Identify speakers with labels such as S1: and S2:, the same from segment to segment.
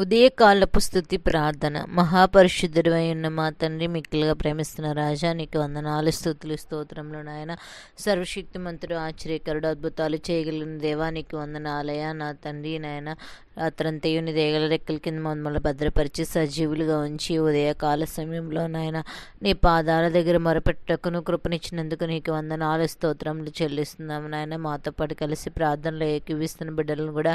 S1: ఉదయకాలపు స్తుతి ప్రార్థన. మహాపరిశుద్ధుడై ఉన్న మా తండ్రి, మిక్కిలిగా ప్రేమిస్తున్న రాజా, నీకు వందనాలు, స్తుతులు, స్తోత్రములు నాయన. సర్వశక్తిమంతుడు, ఆశ్చర్యకరుడు, అద్భుతాలు చేయగలిగిన దేవా, నీకు వందనాలయ నా తండ్రి నాయన. రాత్రంతయు నీ దేగల రెక్కల కింద మమ్మల్ని భద్రపరిచి సజీవులుగా ఉంచి ఉదయకాల సమయంలో నాయన నీ పాదాల దగ్గర మొరపెట్టకును కృపనిచ్చినందుకు నీకు వందనాలు, స్తోత్రములు చెల్లిస్తున్నాము నాయన. మాతో పాటు కలిసి ప్రార్థనలో ఏకీవిస్తున్న బిడ్డలను కూడా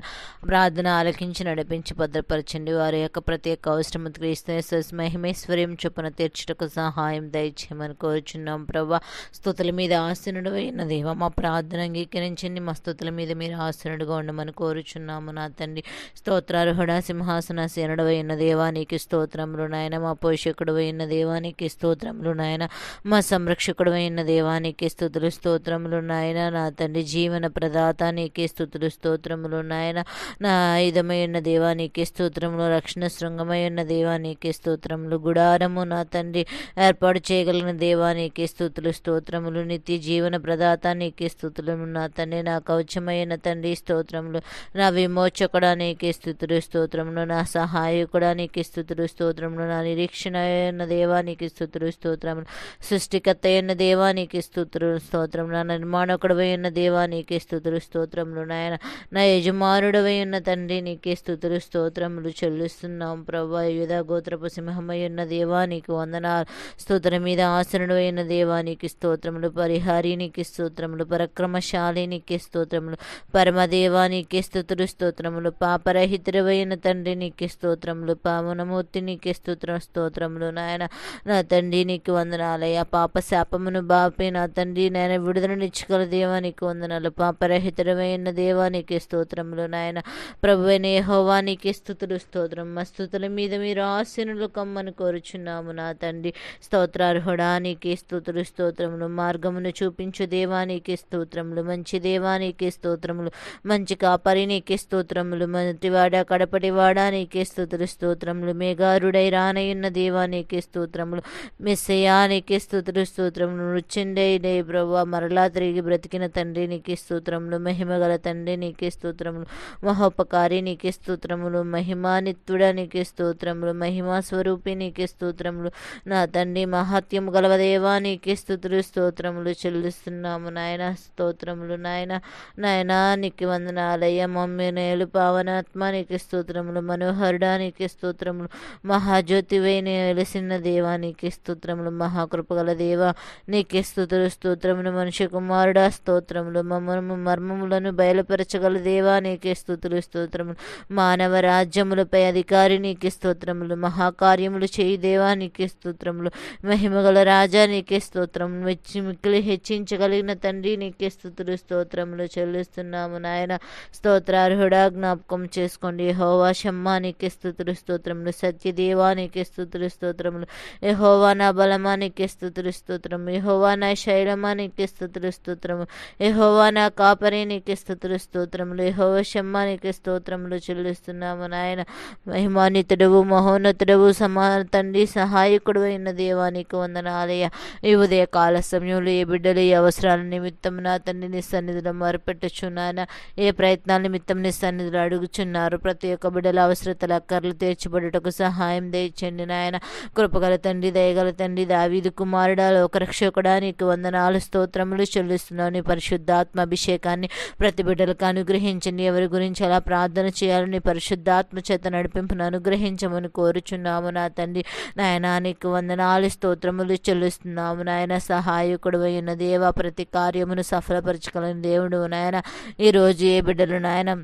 S1: ప్రార్థన ఆలకించి నడిపించి భద్రపరచండి. వారి యొక్క ప్రత్యేక అవసరము క్రీస్తు మహిమేశ్వర్యం చొప్పున తీర్చుటకు సహాయం దయచేయమని కోరుచున్నాం ప్రభా. స్తుతుల మీద ఆసనుడు అయిన దేవ, మా ప్రార్థన అంగీకరించండి. మా స్తుతుల మీద మీరు ఆసనుడుగా ఉండమని కోరుచున్నాము నా తండ్రి. స్తోత్రార్హుడా, సింహాసన సేనుడవైన దేవానికి స్తోత్రములు నాయన. మా పోషకుడు అయిన దేవానికి స్తోత్రములు నాయన. మా సంరక్షకుడు అయిన దేవానికి స్తుతులు, స్తోత్రములు నాయన. నా తండ్రి, జీవన ప్రదాత నీకే స్తుతులు, స్తోత్రములు నాయన. నా ఆయుధమైన దేవానికి స్తోత్రములు, రక్షణ శృంగమైన దేవానికి స్తోత్రములు, గుడారము నా తండ్రి ఏర్పాటు చేయగలిగిన దేవానికి స్తుతులు, స్తోత్రములు, నిత్య జీవన ప్రదాత నీకే స్తుతులు నా తండ్రి. నా కవచమైన తండ్రి స్తోత్రములు, నా విమోచకుడా నీకే స్తుతులు, స్తోత్రములు, నా సహాయకుడా నీకే స్తుతులు, స్తోత్రములు, నా నిరీక్షణ అయిన దేవానికి స్తుతులు, స్తోత్రములు, సృష్టికర్త అయిన దేవానికి స్తుతులు, స్తోత్రములు, నా నిర్మాణకుడు అయిన దేవానికి స్తుతులు, స్తోత్రములు నాయన. నా యజమానుడు అయిన తండ్రి నీకే స్తుతులు, స్తోత్రములు చెల్లిస్తున్నాం ప్రభా. యూదా గోత్రపు సింహమై ఉన్న దేవానికి వందనాలు. స్తోత్ర మీద ఆసనుడు అయిన దేవానికి స్తోత్రములు, పరిహారీనికి స్తోత్రములు, పరక్రమశాలినికి స్తోత్రములు, పరమదేవానికి స్తుతులు, స్తోత్రములు, పాపరహితుడైన తండ్రి నీకే స్తోత్రములు, పావనమూర్తి నీకే స్తోత్రములు నాయన. నా తండ్రి నీకు వందనాలయ్యా. పాప శాపమును బాపి నా తండ్రి నాయన విడుదలనిచ్చగల దేవానికి వందనాలు, పాపరహితుడమైన దేవానికి స్తోత్రములు నాయన. ప్రభువైన యెహోవానికి స్తుతులు, స్తోత్రం. మా స్తుతుల మీద మీరు ఆశీనులు కమ్మని కోరుచున్నాము నా తండ్రి. స్తోత్రార్హుడా నీకే స్తుతులు, స్తోత్రములు, మార్గమును చూపించు దేవానికి స్తోత్రములు, మంచి దేవానికి స్తోత్రములు, మంచి కాపరి నీకే స్తోత్రములు, మొదటివాడ కడపటివాడా నీకే స్తుతులు, స్తోత్రములు, మేఘారుడై రానయున్న దేవానికి స్తోత్రములు, మెస్సయానికి స్తుతులు, స్తోత్రములు, మృత్యుంజయుడై ప్రభువా మరలా తిరిగి బ్రతికిన తండ్రి నీకే స్తోత్రములు, మహిమగల తండ్రి నీకే స్తోత్రములు, మహోపకారి నీకే స్తోత్రములు, మహిమానిత్తుడ నీకే స్తోత్రములు, మహిమా స్వరూపి నీకే స్తోత్రములు నా తండ్రి. మహాత్యము గలవ దేవా నీకే స్తుతులు, స్తోత్రములు చెల్లిస్తున్నాము నాయన. స్తోత్రములు నాయన. నాయన నీకు వందనాలయ్య. మమ్మీ నేలు పావనాత్మ నీకే స్తోత్రములు, మనోహరుడా నీకే స్తోత్రములు, మహాజ్యోతివై వెలిసిన దేవా నీకే స్తోత్రములు, మహాకృపగల దేవా నీకే స్తుతులు, స్తోత్రములు, మనుష్య కుమారుడా స్తోత్రములు, మర్మములను బయలుపరచగల దేవా నీకే స్తుతులు, స్తోత్రములు, మానవ రాజ్యములపై అధికారి నీకే స్తోత్రములు, మహాకార్యములు చేయి దేవా నీకే స్తోత్రములు, మహిమగల రాజా నీకే స్తోత్రములు, మిక్కిలి హెచ్చించగలిగిన తండ్రి నీకే స్తుతులు, స్తోత్రములు చెల్లిస్తున్నాము నాయన. స్తోత్రార్హుడా, జ్ఞాపకం చేసుకోండి. యెహోవా షమ్మా నీకే స్తుతులు, స్తోత్రములు, సత్యదేవా నీకే స్తుతులు, స్తోత్రములు, యెహోవా నా బలమా నీకే స్తుతులు, స్తోత్రము, యెహోవా నా శైలమా నీకే స్తుతులు, స్తోత్రము, యెహోవా నా కాపరి నీకే స్తుతులు, స్తోత్రములు, యెహోవా షమ్మా నీకే స్తోత్రములు చెల్లిస్తున్నాము నాయన. మహిమాన్వితుడవు, మహోన్నతుడవు, తండ్రి సహాయకుడు అయిన దేవానికి వందనాలయ. ఈ ఉదయ కాల సమయంలో ఏ బిడ్డలు ఏ అవసరాల నిమిత్తం నా తండ్రిని సన్నిధిలో మొరపెట్టుచున్నాయన, ఏ ప్రయత్నాల నిమిత్తం నీ సన్నిధిలో అడుగుచున్నారు, ప్రతి ఒక్క బిడ్డల అవసరతల అక్కర్లు తీర్చబడుటకు సహాయం దయచండి నాయన. కృపగల తండ్రి, దయగల తండ్రి, దావీదు కుమారుడా, లోకరక్షకుడా నీకు వందనాలు, స్తోత్రములు చెల్లిస్తున్నాను. నీ పరిశుద్ధాత్మ అభిషేకాన్ని ప్రతి బిడ్డలకు అనుగ్రహించండి. ఎవరి గురించి అలా ప్రార్థన చేయాలని పరిశుద్ధాత్మ చేత నడిపింపును అనుగ్రహించమని కోరుచున్నాము నా తండ్రి. నాయన నీకు వందనాలు, స్తోత్రములు చెల్లిస్తున్నాము నాయన. సహాయకుడు అయిన దేవ, ప్రతి కార్యమును సఫలపరచగలని దేవుడు నాయన. ఈరోజు ఏ బిడ్డలు నాయన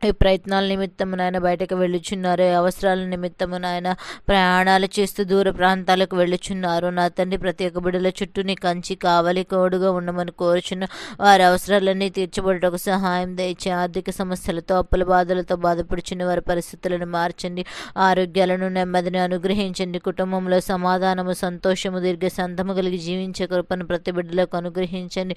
S1: ఈ ప్రయత్నాల నిమిత్తము నాయన బయటకు వెళ్ళుచున్నారు, అవసరాల నిమిత్తము నాయన ప్రయాణాలు చేస్తూ దూర ప్రాంతాలకు వెళ్ళుచున్నారు నా తండ్రి. ప్రతి ఒక్క బిడ్డల చుట్టూ నీ కంచి కావలి కోడుగా ఉండమని కోరుచున్న వారి అవసరాలన్నీ తీర్చబడటకు సహాయం దయచే. ఆర్థిక సమస్యలతో అప్పుల బాధలతో బాధపడుచున్న వారి పరిస్థితులను మార్చండి, ఆరోగ్యాలను నెమ్మదిని అనుగ్రహించండి, కుటుంబంలో సమాధానము సంతోషము దీర్ఘశాంతము కలిగి జీవించే కృపను ప్రతి బిడ్డలకు అనుగ్రహించండి.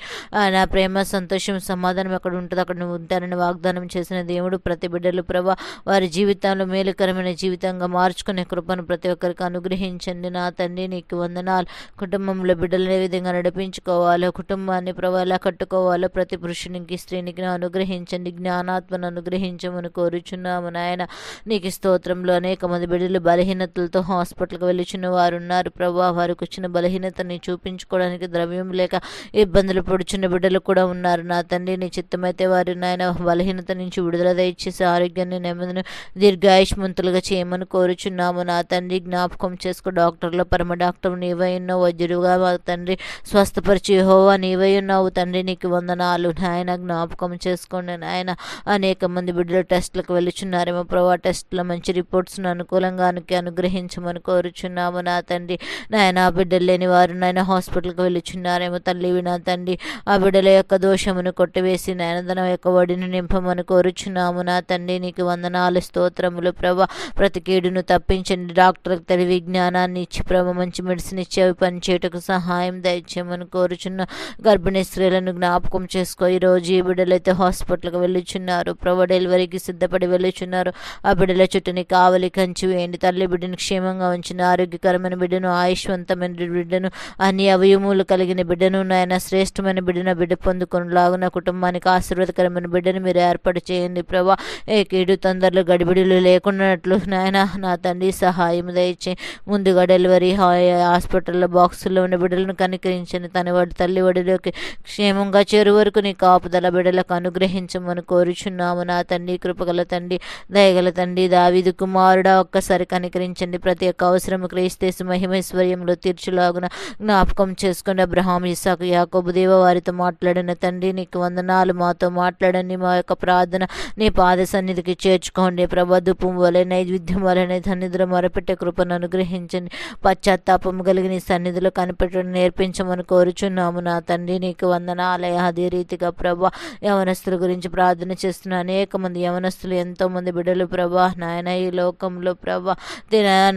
S1: నా ప్రేమ సంతోషం సమాధానం ఎక్కడ ఉంటుందో అక్కడ నువ్వు ఉంటానని వాగ్దానం చేసిన దేవుడు స్తోత్రములు. ప్రతి బిడ్డలు ప్రభా వారి జీవితంలో మేలుకరమైన జీవితంగా మార్చుకునే కృపను ప్రతి ఒక్కరికి అనుగ్రహించండి నా తండ్రి. నీకు వందనాలు. కుటుంబంలో బిడ్డలను ఏ విధంగా నడిపించుకోవాలో, కుటుంబాన్ని ప్రభా ఎలా కట్టుకోవాలో ప్రతి పురుషునికి స్త్రీనికి అనుగ్రహించండి. జ్ఞానాత్మను అనుగ్రహించమని కోరుచున్నాము నాయన. నీకు స్తోత్రంలో అనేక మంది బిడ్డలు బలహీనతలతో హాస్పిటల్కి వెళ్ళుచున్న వారు ఉన్నారు ప్రభా. వారికి వచ్చిన బలహీనతని చూపించుకోవడానికి ద్రవ్యం లేక ఇబ్బందులు పడుచున్న బిడ్డలు కూడా ఉన్నారు నా తండ్రి. నీ చిత్తమైతే వారి నాయన బలహీనత నుంచి విడుదల దయచేసి ఆరోగ్యాన్ని నెమ్మదిని దీర్ఘాయుష్మంతులుగా చేయమని కోరుచున్నాము నా తండ్రి. జ్ఞాపకం చేసుకో. డాక్టర్లో పరమ డాక్టర్ నీవై ఉన్నావు, వైద్యుడుగా మా తండ్రి స్వస్థపరిచి యెహోవా నీవై ఉన్నావు తండ్రి. నీకు వందనాలు నాయన. జ్ఞాపకం చేసుకోండి నాయన. అనేక మంది బిడ్డలు టెస్టులకు వెళ్ళుచున్నారేమో ప్రభా. టెస్ట్లో మంచి రిపోర్ట్స్ను అనుకూలంగా అనుగ్రహించమని కోరుచున్నాము నా తండ్రి. నాయన ఆ బిడ్డలు లేని వారు నాయన హాస్పిటల్కి వెళ్ళుచున్నారేమో తల్లి నా తండ్రి. ఆ బిడ్డల యొక్క దోషమును కొట్టివేసి నాయన తన యొక్క వడిని నింపమని కోరుచున్నాము నా తండ్రి. నీకు వందనాలు స్తోత్రములు ప్రభా. ప్రతి కీడును తప్పించండి. డాక్టర్లకు తెలివి జ్ఞానాన్ని ఇచ్చి ప్రభా మంచి మెడిసిన్ ఇచ్చి అవి పనిచేయటకు సహాయం దయచేయమని కోరుచున్న గర్భిణీ స్త్రీలను జ్ఞాపకం చేసుకో. ఈరోజు ఈ బిడ్డలైతే హాస్పిటల్కి వెళ్ళుచున్నారు ప్రభా, డెలివరీకి సిద్ధపడి వెళ్ళుచున్నారు. ఆ బిడ్డల చుట్టూ నీ కావలి కంచి వేయండి తల్లి. బిడ్డను క్షేమంగా ఉంచిన ఆరోగ్యకరమైన బిడ్డను, ఆయుష్వంతమైన బిడ్డను, అన్ని అవయములు కలిగిన బిడ్డను నాయన శ్రేష్టమైన బిడ్డను బిడ్డ పొందుకునేలాగున కుటుంబానికి ఆశీర్వాదకరమైన బిడ్డను మీరు ఏర్పాటు చేయండి ప్రభా. ఏ కీడు తొందరలు గడిబిడులు లేకున్నట్లు నాయన నా తండ్రి సహాయం దయచే. ముందుగా డెలివరీ హాస్పిటల్లో బాక్సుల్లో ఉన్న బిడ్డలను కనికరించండి. తన వాడి తల్లి వడిలోకి క్షేమంగా చేరు వరకు నీ కాపుదల బిడ్డలకు అనుగ్రహించమని కోరుచున్నాము నా తండ్రి. కృపగల తండ్రి, దయగల తండ్రి, దావీదు కుమారుడా ఒక్కసారి కనికరించండి. ప్రతి ఒక్క అవసరము క్రీస్తు మహిమైశ్వర్యంలో తీర్చులాగున జ్ఞాపకం చేసుకుని అబ్రహాం, ఇస్సాకు, యాకోబు దేవ వారితో మాట్లాడిన తండ్రి నీకు వందనాలు. మాతో మాట్లాడండి. మా యొక్క ప్రార్థన నీ పాద సన్నిధికి చేర్చుకోండి ప్రభా. ధూపం వలె నైవేద్యం వలె సన్నిధిలో మొరపెట్టే కృపను అనుగ్రహించండి. పశ్చాత్తాపము కలిగి నీ సన్నిధిలో కనిపెట్టడం నేర్పించమని కోరుచున్నాము నా తండ్రి. నీకు వందనాలయ. అదే రీతిగా ప్రభా యవనస్తుల గురించి ప్రార్థన చేస్తున్న అనేక మంది యవనస్తులు, ఎంతో మంది బిడ్డలు ప్రభా నాయన ఈ లోకంలో ప్రభా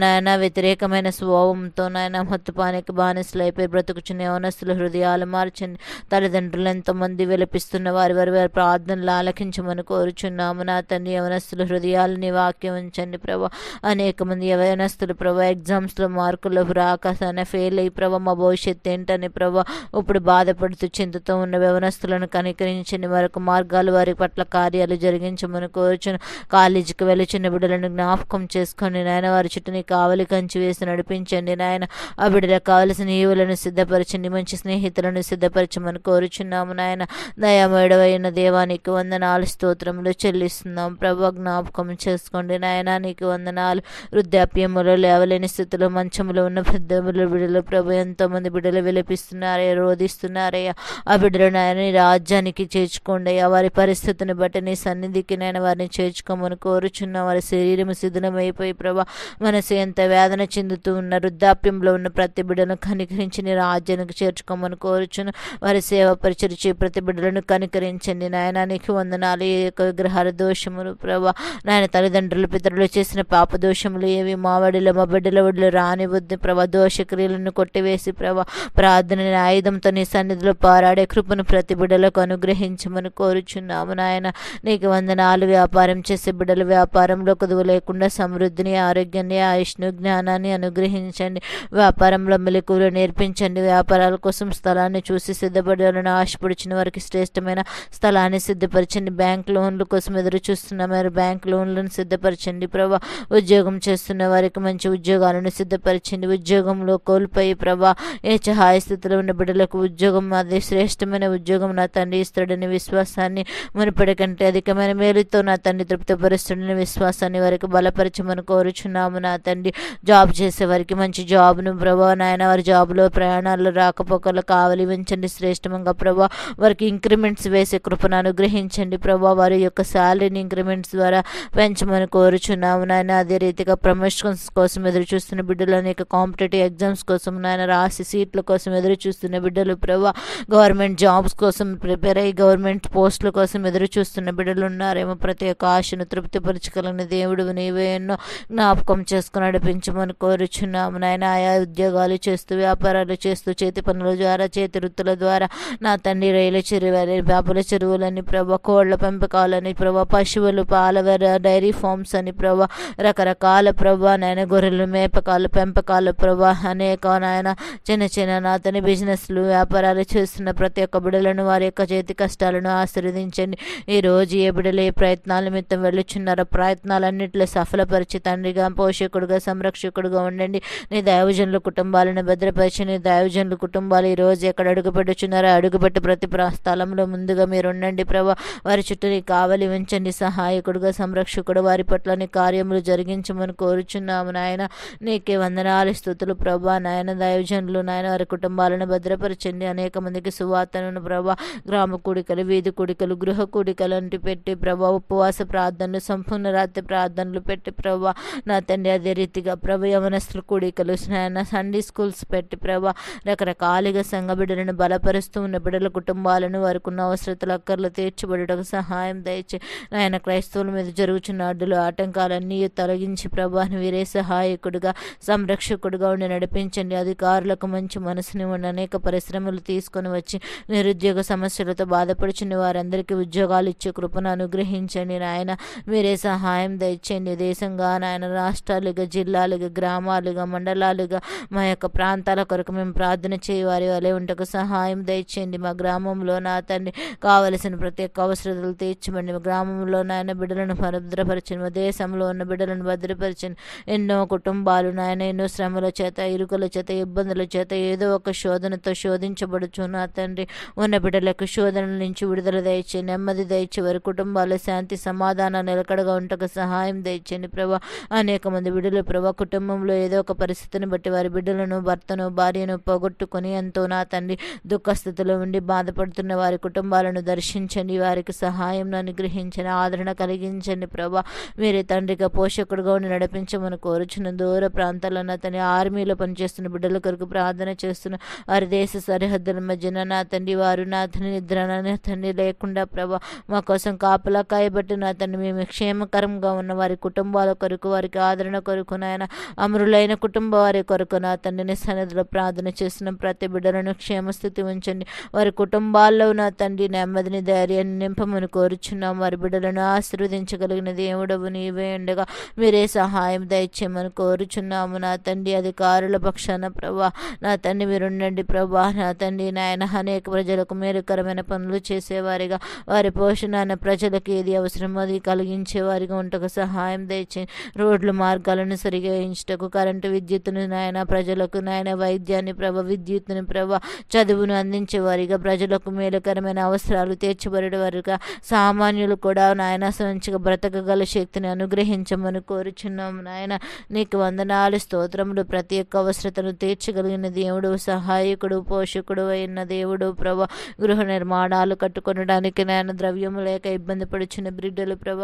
S1: నాయన వ్యతిరేకమైన స్వభావంతో నాయన మత్తుపానికి బానిసలు అయిపోయి బ్రతుకుచున్న యవనస్తుల హృదయాలు మార్చండి. తల్లిదండ్రులు ఎంతోమంది విలపిస్తున్న వారి ప్రార్థనలు ఆలకించమని కోరుచున్నాము నా తండ్రి. యవనస్తుల హృదయాలని వాక్యం ఉంచండి ప్రభా. అనేక మంది యవనస్తులు ప్రభా ఎగ్జామ్స్లో మార్కులు రాక ఫెయిల్ అయ్యి ప్రభా మా భవిష్యత్తు ఏంటని ప్రభా ఇప్పుడు బాధపడుతూ చింతతో ఉన్న యవనస్తులను కనికరించండి. మరొక మార్గాలు వారి పట్ల కార్యాలు జరిగించమని కోరుచును. కాలేజీకి వెళ్ళిచిన బిడ్డలను జ్ఞాపకం చేసుకొని నాయన వారి చుట్టూ నీ కావలి కంచి వేసి నడిపించండి నాయన. ఆ బిడ్డలకు కావలసిన ఈవులను సిద్ధపరచండి. మంచి స్నేహితులను సిద్ధపరచమని కోరుచున్నాము నాయన. దయామేడవైన దేవానికి వందనాలు స్తోత్రములు చెల్లిస్తున్నాం ప్రభా. జ్ఞాపకం చేసుకోండి నాయన. నీకు వందనాలు. వృద్ధాప్యములో లేవలేని స్థితిలో మంచములో ఉన్న పెద్ద బిడ్డలు ప్రభు ఎంతో మంది బిడ్డలు విలపిస్తున్నారే, రోధిస్తున్నారయ్యా. ఆ బిడ్డలు నాయన నీ రాజ్యానికి చేర్చుకోండి అయ్యా. వారి పరిస్థితిని బట్టి నీ సన్నిధికి నేను వారిని చేర్చుకోమని కోరుచున్న. వారి శరీరం శిథిలమైపోయి ప్రభా మనసు ఎంత వేదన చెందుతూ ఉన్న వృద్ధాప్యంలో ఉన్న ప్రతి బిడ్డను కనికరించి నీ రాజ్యానికి చేర్చుకోమని కోరుచును. వారి సేవ పరిచర్చి ప్రతి బిడ్డలను కనికరించండి నాయన. నీకు వందనాలు. ఏ యొక్క విగ్రహాల దోషములు ప్రభా నాయన తల్లిదండ్రులు పితరులు చేసిన పాప దోషములు ఏవి మా వడిలో మా బిడ్డల వడిలో రానివద్దు ప్రభా. దోషక్రియలను కొట్టివేసి ప్రభా ప్రార్థన ఆయుధంతో నీ సన్నిధిలో పారాడే కృపను ప్రతి బిడ్డలకు అనుగ్రహించమని కోరుచున్నాము నాయన. నీకు వందనాలు. వ్యాపారం చేసే బిడ్డలు వ్యాపారంలో కొదువు లేకుండా సమృద్ధిని, ఆరోగ్యాన్ని, ఆయుష్ను, జ్ఞానాన్ని అనుగ్రహించండి. వ్యాపారంలో మెలకువలు నేర్పించండి. వ్యాపారాల కోసం స్థలాన్ని చూసి సిద్ధపడాలని ఆశపడిచిన వారికి శ్రేష్టమైన స్థలాన్ని సిద్ధపరచండి. బ్యాంక్ లోన్ల కోసం ఎదురు చూస్తున్న వారు బ్యాంక్ లోన్లను సిద్ధపరచండి ప్రభా. ఉద్యోగం చేస్తున్న వారికి మంచి ఉద్యోగాలను సిద్ధపరచండి. ఉద్యోగంలో కోల్పోయి ప్రభా ఏ సహాయ స్థితిలో ఉన్న బిడ్డలకు ఉద్యోగం అది శ్రేష్టమైన ఉద్యోగం నా తండ్రి ఇస్తాడని విశ్వాసాన్ని మునుపటి కంటే అధికమైన మేలుతో నా తండ్రి తృప్తిపరుస్తున్న విశ్వాసాన్ని వారికి బలపరచమని కోరుచున్నాము నా తండ్రి. జాబ్ చేసే వారికి మంచి జాబ్ను ప్రభా నాయన. వారి జాబ్లో ప్రయాణాలు రాకపోకలు కావలి ఉంచండి శ్రేష్టంగా ప్రభా. వారికి ఇంక్రిమెంట్స్ వేసే కృపను అనుగ్రహించండి ప్రభా. వారి యొక్క శాలరీని ఇంక్రిమెంట్స్ ద్వారా పెంచమని కోరుచున్నాము నాయన. అదే రీతిగా ప్రమోషన్స్ కోసం ఎదురు చూస్తున్న బిడ్డలు, అనేక కాంపిటేటివ్ ఎగ్జామ్స్ కోసం నాయన రాసి సీట్ల కోసం ఎదురు చూస్తున్న బిడ్డలు ప్రభా, గవర్నమెంట్ జాబ్స్ కోసం ప్రిపేర్ అయ్యి గవర్నమెంట్ పోస్టుల కోసం ఎదురు చూస్తున్న బిడ్డలు ఉన్నారేమో. ప్రతి ఒక్క ఆశను తృప్తిపరచగలిగిన దేవుడు నీవే. ఎన్నో జ్ఞాపకం చేసుకుని నడిపించమని కోరుచున్నాము నాయన. ఆయా ఉద్యోగాలు చేస్తూ వ్యాపారాలు చేస్తూ చేతి పనుల ద్వారా చేతి వృత్తుల ద్వారా నా తండ్రి రైలు చెరువులని, చేపల చెరువులని ప్రభా, కోళ్ల పెంపకాలని ప్రభా, ప్రభా, పశువులు పాలవర డైరీ ఫార్మ్స్ అని ప్రభా, రకరకాల ప్రభా నాయన గొర్రెలు మేపకాలు పెంపకాలు ప్రభా, అనేక నాయన చిన్న చిన్న నా తండ్రి బిజినెస్లు వ్యాపారాలు చేస్తున్న ప్రతి ఒక్క బిడ్డలను వారి యొక్క చేతి కష్టాలను ఆశీర్వదించండి. ఈరోజు ఏ బిడ్డలు ఏ ప్రయత్నాల నిమిత్తం వెళ్ళుచున్నారో ప్రయత్నాలన్నింటిలో సఫలపరిచి తండ్రిగా పోషకుడుగా సంరక్షకుడుగా ఉండండి. నీ దైవజనుల కుటుంబాలను భద్రపరిచి నీ దైవజనుల కుటుంబాలు ఈరోజు ఎక్కడ అడుగుపెట్టుచున్నారో అడుగుపెట్టి ప్రతి స్థలంలో ముందుగా మీరు ఉండండి ప్రభా. వారి చుట్టూ నీ కావలి ఉంచండి. సహాయకుడుగా సంరక్షకుడు వారి పట్ల నీ కార్యములు జరిగించమని కోరుచున్నాము నాయన. నీకే వందనాలు స్తుతులు ప్రభా. నాయన దైవజనులు నాయన వారి కుటుంబాలను భద్రపరచండి. అనేక మందికి సువార్తను ప్రభా, గ్రామ కూడికలు వీధి కూడికలు గృహ కూడికలు అంటూ పెట్టి ప్రభా, ఉపవాస ప్రార్థనలు సంపూర్ణ రాత్రి ప్రార్థనలు పెట్టి ప్రభా నా తండ్రి, అదే రీతిగా ప్రభా యవనస్తుల కూడికలు నాయన సండే స్కూల్స్ పెట్టి ప్రభా రకరకాలుగా సంఘ బిడ్డలను బలపరుస్తూ ఉన్న బిడ్డల కుటుంబాలను వారికి ఉన్న అవసరతలు అక్కర్లు తీర్చబడటకు సహాయం దయచే నాయన. క్రైస్తవుల మీద జరుగుతున్న అడ్డులు ఆటంకాలన్నీ తొలగించి ప్రభాని వీరే సహాయకుడిగా సంరక్షకుడిగా ఉండి నడిపించండి. అధికారులకు మంచి మనసుని ఉండి అనేక పరిశ్రమలు తీసుకొని వచ్చి నిరుద్యోగ సమస్యలతో బాధపడుచున్న వారందరికీ ఉద్యోగాలు ఇచ్చే కృపను అనుగ్రహించండి నాయన. మీరే సహాయం దయచేయండి. దేశంగా నాయన రాష్ట్రాలుగా జిల్లాలుగా గ్రామాలుగా మండలాలుగా మా యొక్క ప్రాంతాల కొరకు మేము ప్రార్థన చేయ వారి వలె ఉంటకు సహాయం దయచేయండి. మా గ్రామంలో నా తండ్రి కావలసిన ప్రతి ఒక్క అవసరాలు తీర్చమండి. మా గ్రామంలో నాయన బిడ్డలను భద్రపరచండి. మా దేశంలో ఉన్న బిడ్డలను భద్రపరచండి. ఎన్నో కుటుంబాలు నాయన ఎన్నో శ్రమల చేత ఇరుకుల చేత ఇబ్బందుల చేత ఏదో ఒక శోధనతో శోధించబడుచు నా తండ్రి ఉన్న బిడ్డలకు శోధనల నుంచి విడుదల దయచేయండి. నెమ్మది దయచే వారి కుటుంబాల శాంతి సమాధానం నిలకడగా ఉంటకు సహాయం దయచేయండి ప్రభా. అనేక మంది బిడ్డలు ప్రభా కుటుంబంలో ఏదో ఒక పరిస్థితిని బట్టి వారి బిడ్డలను భర్తను భార్యను పోగొట్టుకొని ఎంతో నా తండ్రి దుఃఖస్థితిలో ఉండి బాధపడుతున్న వారి కుటుంబాలను దర్శించండి. వారికి సహాయం అనుగ్రహించండి. ఆదరణ కలిగించండి ప్రభా. మీరే తండ్రిగా పోషకుడుగా ఉండి నడిపించమని కోరుచున్న దూర ప్రాంతాల్లో నా తండ్రి ఆర్మీలో పనిచేస్తున్న బిడ్డల కొరకు ప్రార్థన చేస్తున్న వారి దేశ సరిహద్దుల మధ్యన నా తండ్రి వారు నా తండ్రి నిద్ర నా తండ్రి లేకుండా ప్రభా మా కోసం కాపలా కాయబట్టి నా తండ్రి మేము క్షేమకరంగా ఉన్న వారి కుటుంబాల కొరకు వారికి ఆదరణ కొరకు నాయన అమరులైన కుటుంబ వారి కొరకు నా తండ్రిని సన్నిధిలో ప్రార్థన చేసిన ప్రతి బిడ్డలను క్షేమస్థితి ఉంచండి. వారి కుటుంబాల్లో నా తండ్రి నెమ్మదిని ధైర్యాన్ని నింపమని కోరుచున్నాం. వారి బిడ్డలను ఆశీర్వదించగలిగిన దేవుడవు నీవే ఉండగా మీరే సహాయం దయచేయమని కోరుచున్నాము నా తండ్రి. అధికారుల పక్షాన ప్రభా నా తండ్రి మీరుండండి ప్రభా. నా తండ్రి నాయన అనేక ప్రజలకు మేలుకరమైన పనులు చేసేవారిగా వారి పోషణ ప్రజలకు ఏది అవసరమో అది కలిగించే వారిగా ఉంటకు సహాయం దయచేయండి. రోడ్లు మార్గాలను సరిగా వేయించటకు కరెంటు విద్యుత్తును నాయన ప్రజలకు నాయన వైద్యాన్ని ప్రభ విద్యుత్తుని ప్రభ చదువును అందించే వారిగా ప్రజలకు మేలుకరమైన అవసరాలు తీర్చబడే వారిగా సామాన్యులు కూడా నాయన మంచిగా బ్రతకగల శక్తిని అనుగ్రహించమని కోరుచున్నాము నాయన. నీకు వందనాలు స్తోత్రములు. ప్రతి ఒక్క అవసరతను తీర్చగలిగిన దేవుడు సహాయకుడు పోషకుడు అయిన దేవుడు ప్రభ. గృహ నిర్మాణాలు కట్టుకొనడానికి నాయన ద్రవ్యము లేక ఇబ్బంది పడుచున్న బిడ్డలు ప్రభ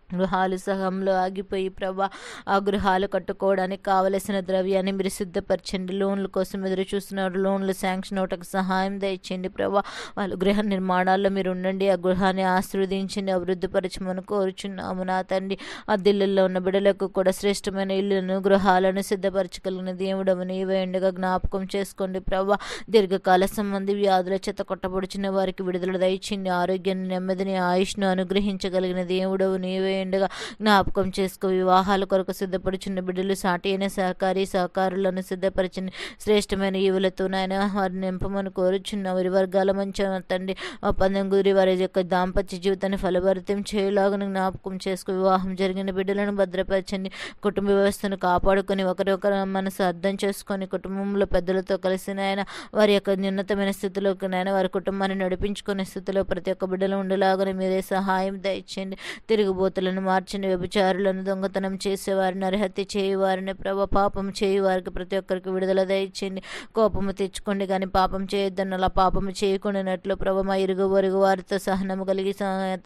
S1: గృహాలు సహంలో ఆగిపోయి ప్రభా ఆ గృహాలు కట్టుకోవడానికి కావలసిన ద్రవ్యాన్ని మీరు సిద్ధపరచండి. లోన్ల కోసం ఎదురు చూస్తున్నారు. లోన్లు శాంక్షన్ అవటకు సహాయం దయచేయండి ప్రభా. వాళ్ళు గృహ నిర్మాణాల్లో మీరు ఉండండి. ఆ గృహాన్ని ఆశీర్వదించండి, అభివృద్ధిపరచమని కోరుచున్నాము నా తండ్రి. ఆ దిల్లుల్లో ఉన్న బిడ్డలకు కూడా శ్రేష్టమైన ఇల్లులను గృహాలను సిద్ధపరచగలిగిన దేవుడము నీవే ఉండగా జ్ఞాపకం చేసుకోండి ప్రభా. దీర్ఘకాల సంబంధి వ్యాధుల చేత కొట్టబడుచున్న వారికి విడుదల దయచేయండి. ఆరోగ్యాన్ని నెమ్మదిని ఆయుష్ను అనుగ్రహించగలిగిన దేవుడవు నీవే ఉండగా జ్ఞాపకం చేసుకో. వివాహాల కొరకు సిద్ధపడుచున్న బిడ్డలు సాటి అయిన సహకారులను సిద్ధపరిచిన శ్రేష్టమైన యువులతో నాయన వారిని నింపమని కోరుచున్న వారి వర్గాల మంచి తండ్రి ఒప్పందం గురి వారి యొక్క దాంపత్య జీవితాన్ని ఫలభరితం చేయలాగా జ్ఞాపకం చేసుకో. వివాహం జరిగిన బిడ్డలను భద్రపరచండి. కుటుంబ వ్యవస్థను కాపాడుకొని ఒకరొకరు మనసు అర్థం చేసుకొని కుటుంబంలో పెద్దలతో కలిసి నాయన వారి యొక్క ఉన్నతమైన స్థితిలోకి నాయన వారి కుటుంబాన్ని నడిపించుకునే స్థితిలో ప్రతి ఒక్క బిడ్డలు ఉండేలాగానే మీరే సహాయం దయచేయండి. తిరుగుబోతులను మార్చండి. వ్యభిచారులను దొంగతనం చేసేవారిని నరహత్య చేయవారిని ప్రభ పాపం చేయవారికి ప్రతి ఒక్కరికి విడుదల దయచేయండి. కోపము తెచ్చుకోండి కానీ పాపం చేయొద్దని అలా పాపము చేయకుండానట్లు ప్రభ మా ఇరుగు పొరుగు వారితో సహనము కలిగి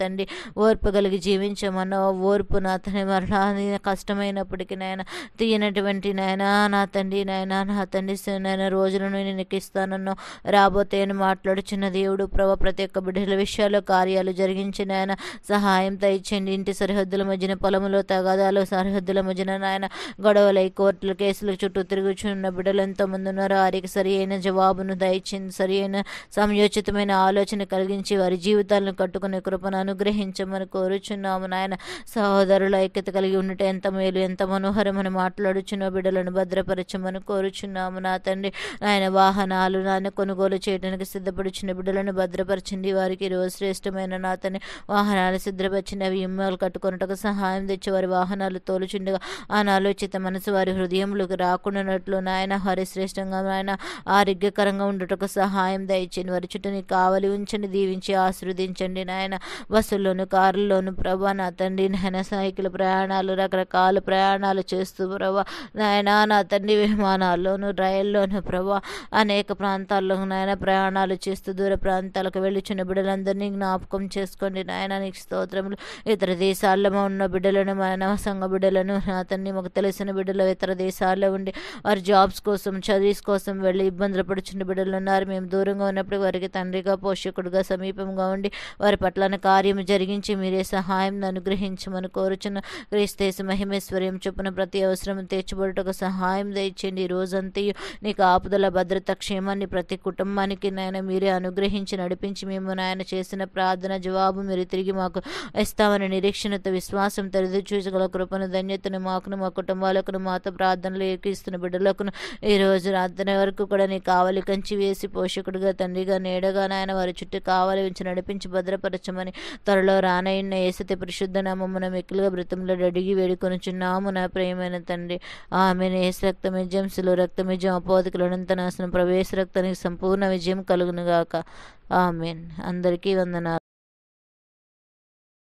S1: తండ్రి ఓర్పు కలిగి జీవించమన్న ఓర్పు నా తండ్రి మరణాన్ని కష్టమైనప్పటికీ నాయన తీయనటువంటి నాయన నా తండ్రి నాయన రోజులను నేను ఇస్తానన్నా రాబోతే అని మాట్లాడుచున్న దేవుడు ప్రభ ప్రతి ఒక్క బిడ్డల విషయాల్లో కార్యాలు జరిగించిన ఆయన సహాయం దయచేయండి. ఇంటి సరిహద్దుల మధ్యన పొలములో తగాదాలు సరిహద్దుల మధ్యన నాయన గొడవలై కోర్టులు కేసుల చుట్టూ తిరుగుచున్న బిడ్డలు ఎంతోమంది ఉన్నారు. వారికి సరి అయిన జవాబును దయచింది, సరి అయిన సమయోచితమైన ఆలోచన కలిగించి వారి జీవితాలను కట్టుకునే కృపను అనుగ్రహించమని కోరుచున్నాము నాయన. సహోదరుల ఐక్యత కలిగి ఉండటం ఎంత మేలు, ఎంత మనోహరమని మాట్లాడుచున్న బిడ్డలను భద్రపరచమని కోరుచున్నాము నా తండ్రి. ఆయన వాహనాలు నాయన కొనుగోలు చేయడానికి సిద్ధపడుచున్న బిడ్డలను భద్రపరచండి. వారికి రోజు శ్రేష్టమైన నా తండ్రి వాహనాలు సిద్ధపరిచిన అవి ఇమ్మలు కట్టుకున్నట్టుకు సహాయం తెచ్చి వారి వాహనాలు తోలుచుండగా అనాలోచిత మనసు వారి హృదయంలోకి రాకుండానట్లు నాయన వారి శ్రేష్టంగా నాయన ఆరోగ్యకరంగా ఉండటకు సహాయం దయచండి. వారి చుట్టూ నీకు కావలి ఉంచండి, దీవించి ఆశీర్వదించండి నాయన. బస్సుల్లోను కారుల్లోను ప్రభా నా తండ్రి నాయన సైకిల్ ప్రయాణాలు రకరకాల ప్రయాణాలు చేస్తూ ప్రభా నాయన నా తండ్రి విమానాల్లోను రైల్లోను ప్రభా అనేక ప్రాంతాల్లో నాయన ప్రయాణాలు చేస్తూ దూర ప్రాంతాలకు వెళ్ళిచున్న బిడ్డలందరినీ జ్ఞాపకం చేసుకోండి నాయన. నీకు స్తోత్రములు. ఇతర దేశాల్లో ఉన్న బిడ్డలను మన సంఘ బిడ్డలను నా తండ్రి మాకు తెలిసిన బిడ్డలు ఇతర దేశాల్లో ఉండి వారి జాబ్స్ కోసం చదువుస్ కోసం వెళ్ళి ఇబ్బందులు పడుచున్న బిడ్డలు ఉన్నారు. మేము దూరంగా ఉన్నప్పుడు వారికి తండ్రిగా పోషకుడుగా సమీపంగా ఉండి వారి పట్ల కార్యము జరిగించి మీరే సహాయం అనుగ్రహించమని కోరుచున్న క్రీస్తు మహిమేశ్వర్యం చొప్పున ప్రతి అవసరం తీర్చబడుటకు సహాయం దయచేయండి. ఈ రోజంతయు నీకు ఆపుదల భద్రత క్షేమాన్ని ప్రతి కుటుంబానికి నాయన మీరే అనుగ్రహించి నడిపించి మేము నాయన చేసిన ప్రార్థన జవాబు మీరు తిరిగి మాకు ఇస్తామని నిరీక్షణతో విశ్వాసంతో ఎదురు చూసగల కృపను ధన్యతను మాకును మా కుటుంబాలకు మాతో ప్రార్థనలు ఏకిస్తున్న బిడ్డలకును ఈ రోజు రాత్రి వరకు కూడా నీ కావలి కంచి వేసి పోషకుడిగా తండ్రిగా నీడగా నాయన వారి చుట్టూ కావలి ఉంచి నడిపించి భద్రపరచమని త్వరలో రానయ్యున్న యేసతి పరిశుద్ధ నామమున మిక్కులుగా బ్రతంలో అడిగి వేడుకొనుచున్నాము నా ప్రియమైన తండ్రి. ఆమెను యేసు రక్తమిజం శిలువ రక్తమిజం అపోదికులు అనంత నాశనం ప్రవేశ రక్తానికి సంపూర్ణ విజయం కలుగునుగాక. ఆమెన్. అందరికీ వందనాలు.